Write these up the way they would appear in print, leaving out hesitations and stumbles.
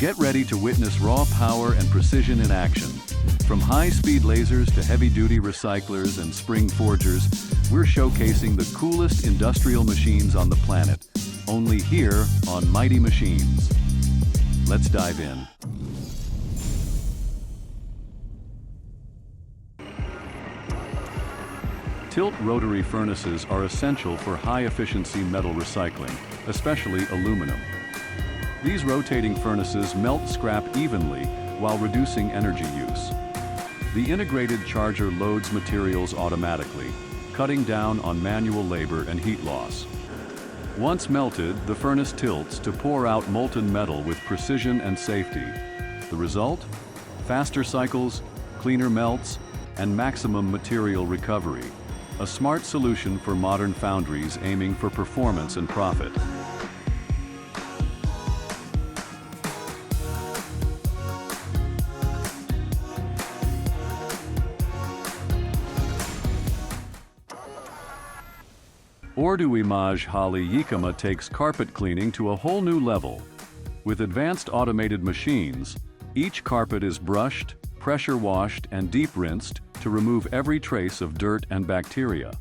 Get ready to witness raw power and precision in action. From high-speed lasers to heavy-duty recyclers and spring forgers, we're showcasing the coolest industrial machines on the planet, only here on Mighty Machines. Let's dive in. Tilt rotary furnaces are essential for high-efficiency metal recycling, especially aluminum. These rotating furnaces melt scrap evenly while reducing energy use. The integrated charger loads materials automatically, cutting down on manual labor and heat loss. Once melted, the furnace tilts to pour out molten metal with precision and safety. The result? Faster cycles, cleaner melts, and maximum material recovery. A smart solution for modern foundries aiming for performance and profit. Ordoimage Hali Yikama takes carpet cleaning to a whole new level. With advanced automated machines, each carpet is brushed, pressure washed, and deep rinsed to remove every trace of dirt and bacteria.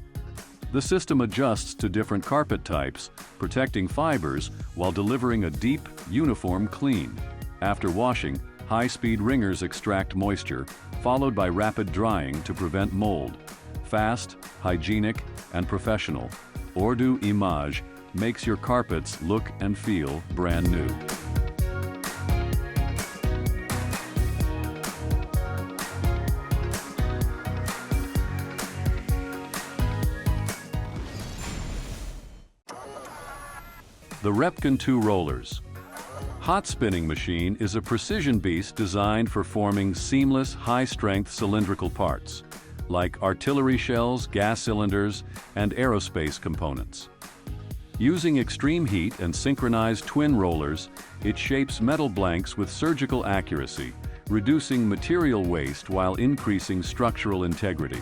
The system adjusts to different carpet types, protecting fibers while delivering a deep, uniform clean. After washing, high-speed wringers extract moisture, followed by rapid drying to prevent mold. Fast, hygienic, and professional, Ordoimage makes your carpets look and feel brand new. The Repin 2 rollers. Hot spinning machine is a precision beast designed for forming seamless, high-strength cylindrical parts, like artillery shells, gas cylinders, and aerospace components. Using extreme heat and synchronized twin rollers, it shapes metal blanks with surgical accuracy, reducing material waste while increasing structural integrity.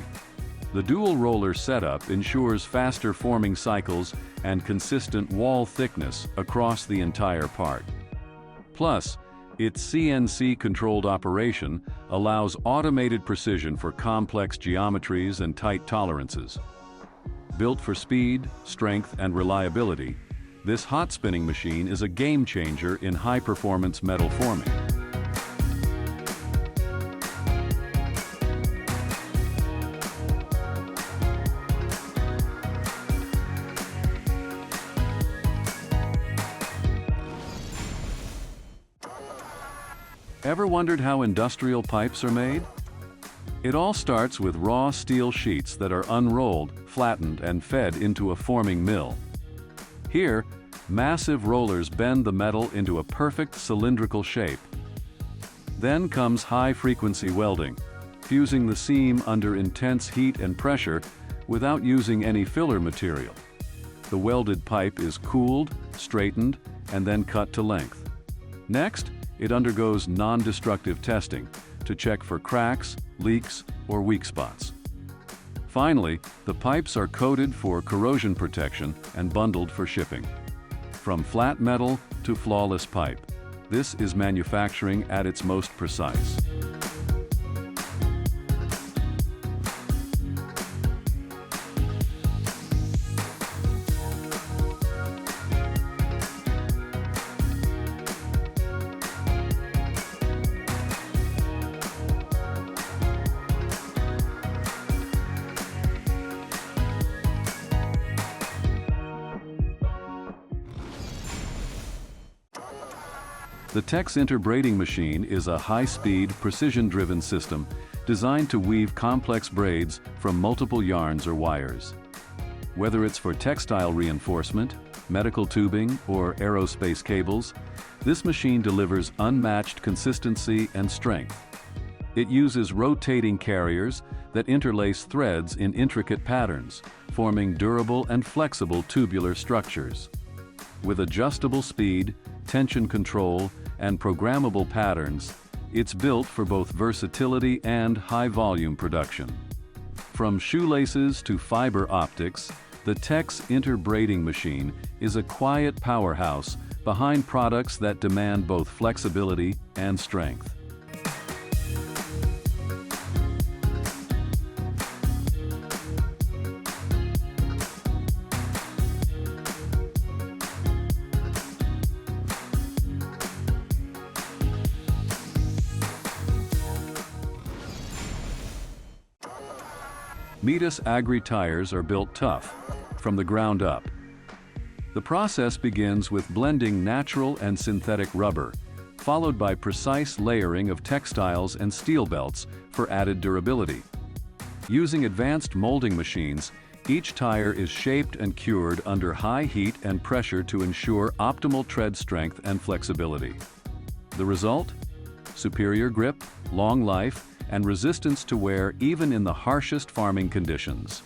The dual roller setup ensures faster forming cycles and consistent wall thickness across the entire part. Plus, its CNC-controlled operation allows automated precision for complex geometries and tight tolerances. Built for speed, strength, and reliability, this hot spinning machine is a game-changer in high-performance metal forming. Ever wondered how industrial pipes are made? It all starts with raw steel sheets that are unrolled, flattened, and fed into a forming mill. Here, massive rollers bend the metal into a perfect cylindrical shape. Then comes high-frequency welding, fusing the seam under intense heat and pressure without using any filler material. The welded pipe is cooled, straightened, and then cut to length. Next, it undergoes non-destructive testing to check for cracks, leaks, or weak spots. Finally, the pipes are coated for corrosion protection and bundled for shipping. From flat metal to flawless pipe, this is manufacturing at its most precise. The Kingsberry braiding machine is a high-speed, precision-driven system designed to weave complex braids from multiple yarns or wires. Whether it's for textile reinforcement, medical tubing, or aerospace cables, this machine delivers unmatched consistency and strength. It uses rotating carriers that interlace threads in intricate patterns, forming durable and flexible tubular structures. With adjustable speed, tension control, and programmable patterns, it's built for both versatility and high-volume production. From shoelaces to fiber optics, the Kingsberry braiding machine is a quiet powerhouse behind products that demand both flexibility and strength. Metis Agri tires are built tough, from the ground up. The process begins with blending natural and synthetic rubber, followed by precise layering of textiles and steel belts for added durability. Using advanced molding machines, each tire is shaped and cured under high heat and pressure to ensure optimal tread strength and flexibility. The result? Superior grip, long life, and resistance to wear even in the harshest farming conditions.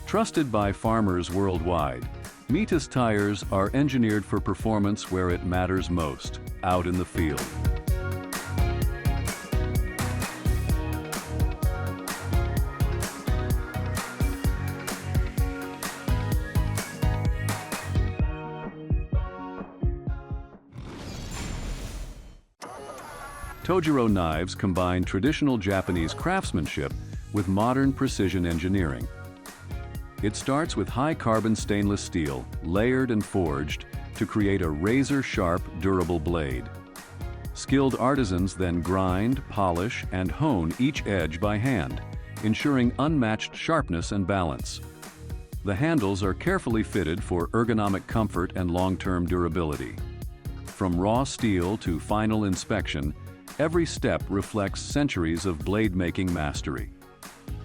Trusted by farmers worldwide, Metis tires are engineered for performance where it matters most, out in the field. Tojiro knives combine traditional Japanese craftsmanship with modern precision engineering. It starts with high-carbon stainless steel, layered and forged to create a razor-sharp, durable blade. Skilled artisans then grind, polish, and hone each edge by hand, ensuring unmatched sharpness and balance. The handles are carefully fitted for ergonomic comfort and long-term durability. From raw steel to final inspection, every step reflects centuries of blade-making mastery.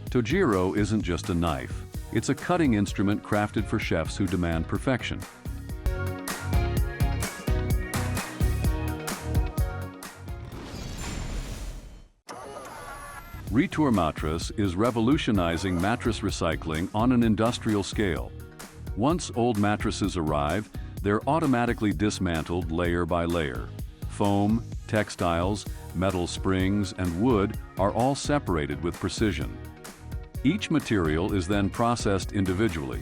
Tojiro isn't just a knife, it's a cutting instrument crafted for chefs who demand perfection. Retour Mattress is revolutionizing mattress recycling on an industrial scale. Once old mattresses arrive, they're automatically dismantled layer by layer. Foam, textiles, metal springs, and wood are all separated with precision. Each material is then processed individually.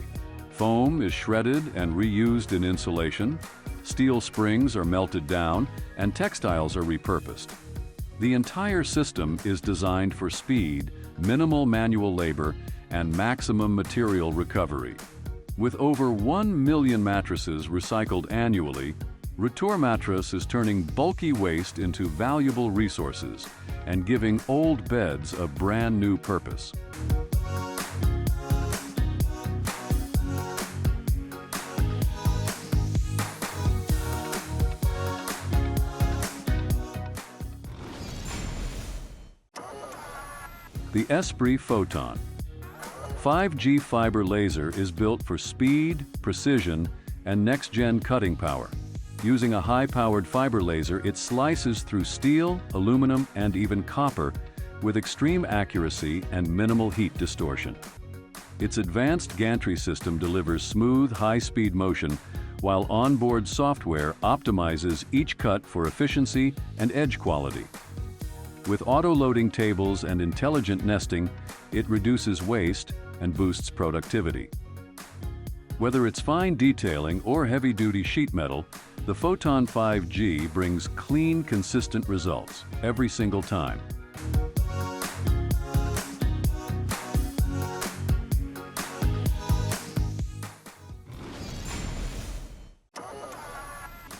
Foam is shredded and reused in insulation, steel springs are melted down, and textiles are repurposed. The entire system is designed for speed, minimal manual labor, and maximum material recovery. With over 1 million mattresses recycled annually, Retour Mattress is turning bulky waste into valuable resources and giving old beds a brand new purpose. The Espri Photon 5G fiber laser is built for speed, precision, and next-gen cutting power. Using a high-powered fiber laser, it slices through steel, aluminum, and even copper with extreme accuracy and minimal heat distortion. Its advanced gantry system delivers smooth, high-speed motion, while onboard software optimizes each cut for efficiency and edge quality. With auto-loading tables and intelligent nesting, it reduces waste and boosts productivity. Whether it's fine detailing or heavy-duty sheet metal, the Photon 5G brings clean, consistent results every single time.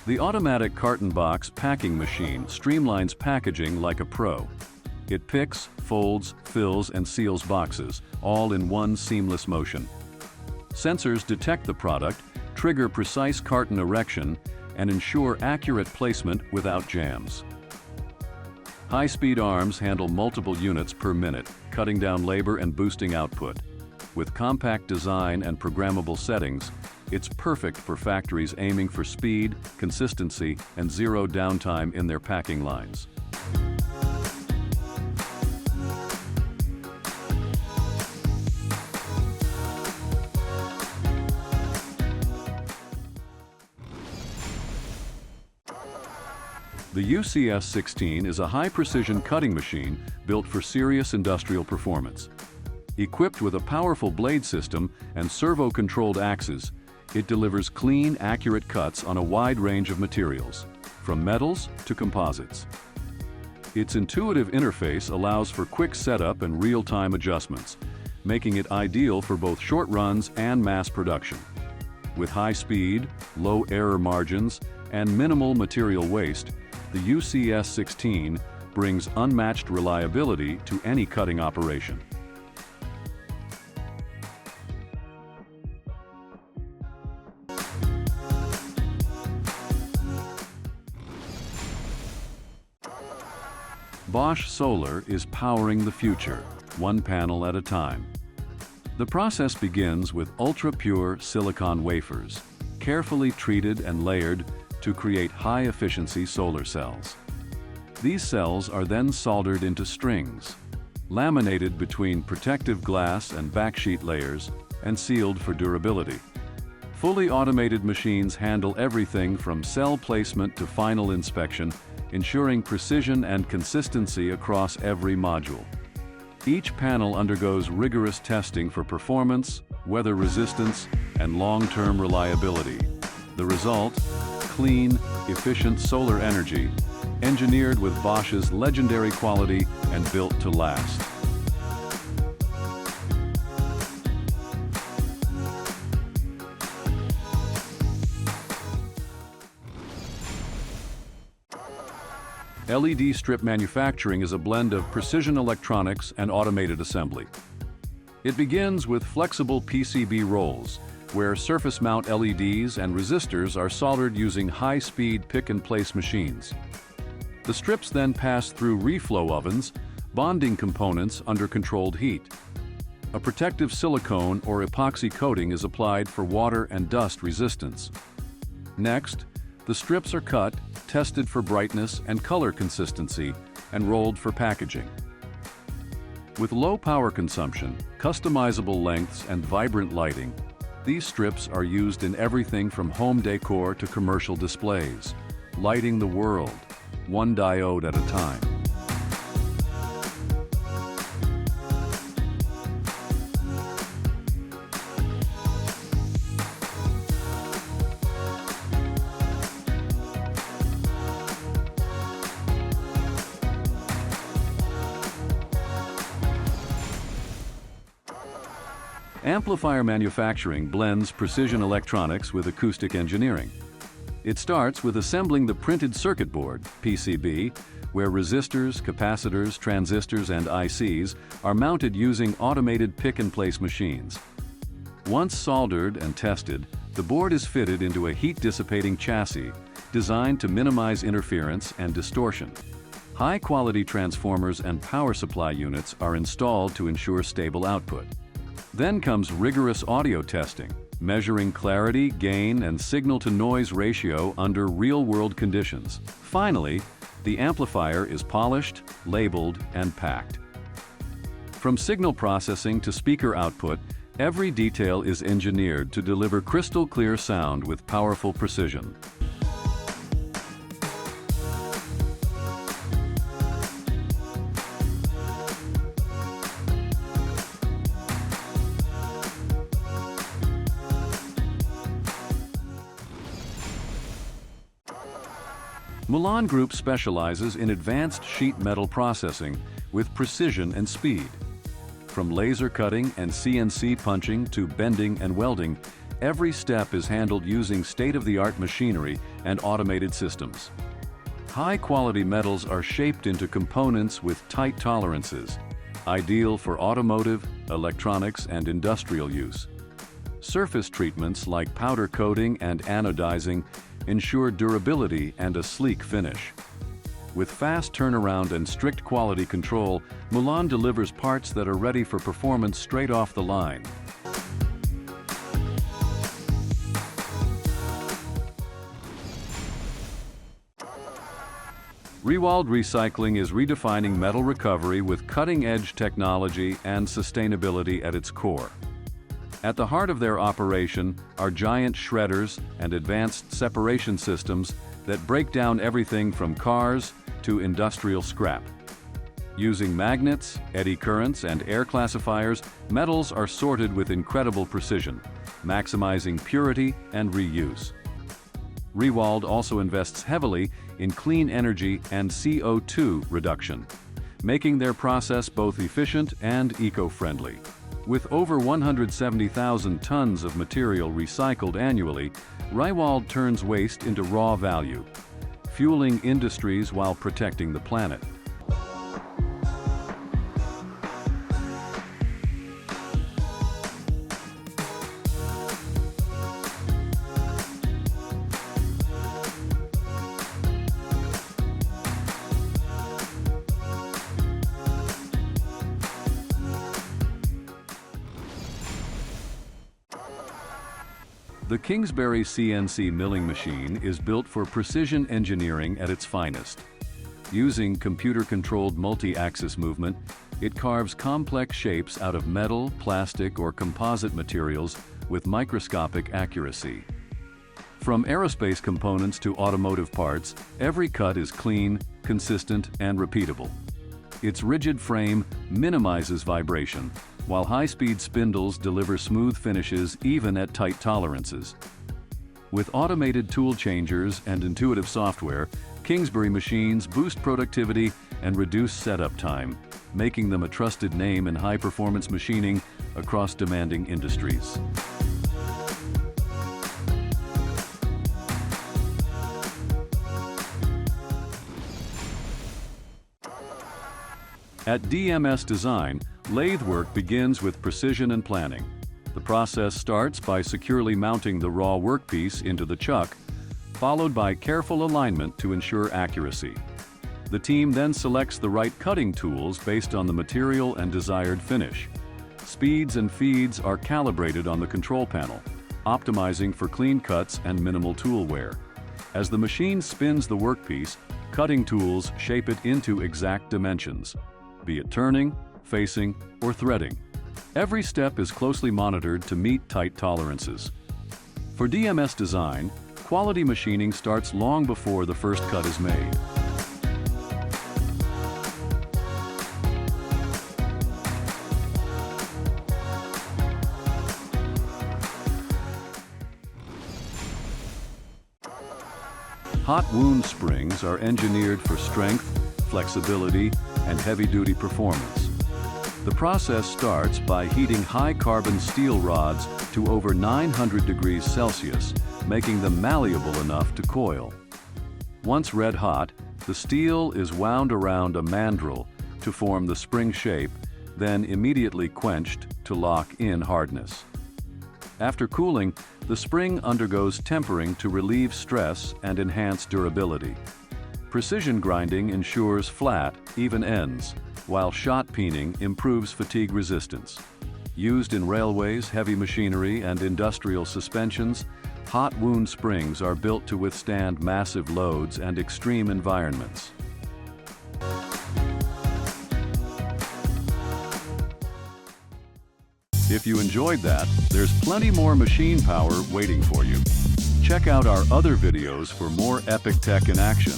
The automatic Carton Box packing machine streamlines packaging like a pro. It picks, folds, fills, and seals boxes, all in one seamless motion. Sensors detect the product, trigger precise carton erection, and ensure accurate placement without jams. High-speed arms handle multiple units per minute, cutting down labor and boosting output. With compact design and programmable settings, it's perfect for factories aiming for speed, consistency, and zero downtime in their packing lines. The UCS-16 is a high-precision cutting machine built for serious industrial performance. Equipped with a powerful blade system and servo-controlled axes, It delivers clean, accurate cuts on a wide range of materials, from metals to composites. Its intuitive interface allows for quick setup and real-time adjustments, making it ideal for both short runs and mass production. With high speed, low error margins, and minimal material waste, the UCS16 brings unmatched reliability to any cutting operation. Bosch Solar is powering the future, one panel at a time. The process begins with ultra-pure silicon wafers, carefully treated and layered to create high-efficiency solar cells. These cells are then soldered into strings, laminated between protective glass and backsheet layers, and sealed for durability. Fully automated machines handle everything from cell placement to final inspection, ensuring precision and consistency across every module. Each panel undergoes rigorous testing for performance, weather resistance, and long-term reliability. The result? Clean, efficient solar energy, engineered with Bosch's legendary quality and built to last. LED strip manufacturing is a blend of precision electronics and automated assembly. It begins with flexible PCB rolls, where surface mount LEDs and resistors are soldered using high-speed pick-and-place machines. The strips then pass through reflow ovens, bonding components under controlled heat. A protective silicone or epoxy coating is applied for water and dust resistance. Next, the strips are cut, tested for brightness and color consistency, and rolled for packaging. With low power consumption, customizable lengths, and vibrant lighting, these strips are used in everything from home decor to commercial displays, lighting the world, one diode at a time. Amplifier manufacturing blends precision electronics with acoustic engineering. It starts with assembling the printed circuit board, PCB, where resistors, capacitors, transistors, and ICs are mounted using automated pick-and-place machines. Once soldered and tested, the board is fitted into a heat-dissipating chassis designed to minimize interference and distortion. High-quality transformers and power supply units are installed to ensure stable output. Then comes rigorous audio testing, measuring clarity, gain, and signal-to-noise ratio under real-world conditions. Finally, the amplifier is polished, labeled, and packed. From signal processing to speaker output, every detail is engineered to deliver crystal-clear sound with powerful precision. Mulan Group specializes in advanced sheet metal processing with precision and speed. From laser cutting and CNC punching to bending and welding, every step is handled using state-of-the-art machinery and automated systems. High-quality metals are shaped into components with tight tolerances, ideal for automotive, electronics, and industrial use. Surface treatments like powder coating and anodizing ensure durability and a sleek finish. With fast turnaround and strict quality control, Mulan delivers parts that are ready for performance straight off the line. Rywald Recycling is redefining metal recovery with cutting-edge technology and sustainability at its core. At the heart of their operation are giant shredders and advanced separation systems that break down everything from cars to industrial scrap. Using magnets, eddy currents, and air classifiers, metals are sorted with incredible precision, maximizing purity and reuse. Rywald also invests heavily in clean energy and CO2 reduction, making their process both efficient and eco-friendly. With over 170,000 tons of material recycled annually, Rywald turns waste into raw value, fueling industries while protecting the planet. The Kingsberry CNC milling machine is built for precision engineering at its finest. Using computer-controlled multi-axis movement, it carves complex shapes out of metal, plastic, or composite materials with microscopic accuracy. From aerospace components to automotive parts, every cut is clean, consistent, and repeatable. Its rigid frame minimizes vibration, while high-speed spindles deliver smooth finishes even at tight tolerances. With automated tool changers and intuitive software, Kingsberry machines boost productivity and reduce setup time, making them a trusted name in high-performance machining across demanding industries. At DMS Design, lathe work begins with precision and planning. The process starts by securely mounting the raw workpiece into the chuck, followed by careful alignment to ensure accuracy. The team then selects the right cutting tools based on the material and desired finish. Speeds and feeds are calibrated on the control panel, optimizing for clean cuts and minimal tool wear. As the machine spins the workpiece, cutting tools shape it into exact dimensions, be it turning, facing, or threading. Every step is closely monitored to meet tight tolerances. For DMS Design, quality machining starts long before the first cut is made. Hot wound springs are engineered for strength, flexibility, and heavy-duty performance. The process starts by heating high-carbon steel rods to over 900 degrees Celsius, making them malleable enough to coil. Once red hot, the steel is wound around a mandrel to form the spring shape, then immediately quenched to lock in hardness. After cooling, the spring undergoes tempering to relieve stress and enhance durability. Precision grinding ensures flat, even ends, while shot peening improves fatigue resistance. Used in railways, heavy machinery, and industrial suspensions, hot wound springs are built to withstand massive loads and extreme environments. If you enjoyed that, there's plenty more machine power waiting for you. Check out our other videos for more epic tech in action.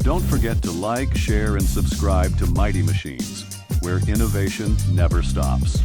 Don't forget to like, share, and subscribe to Mighty Machines, where innovation never stops.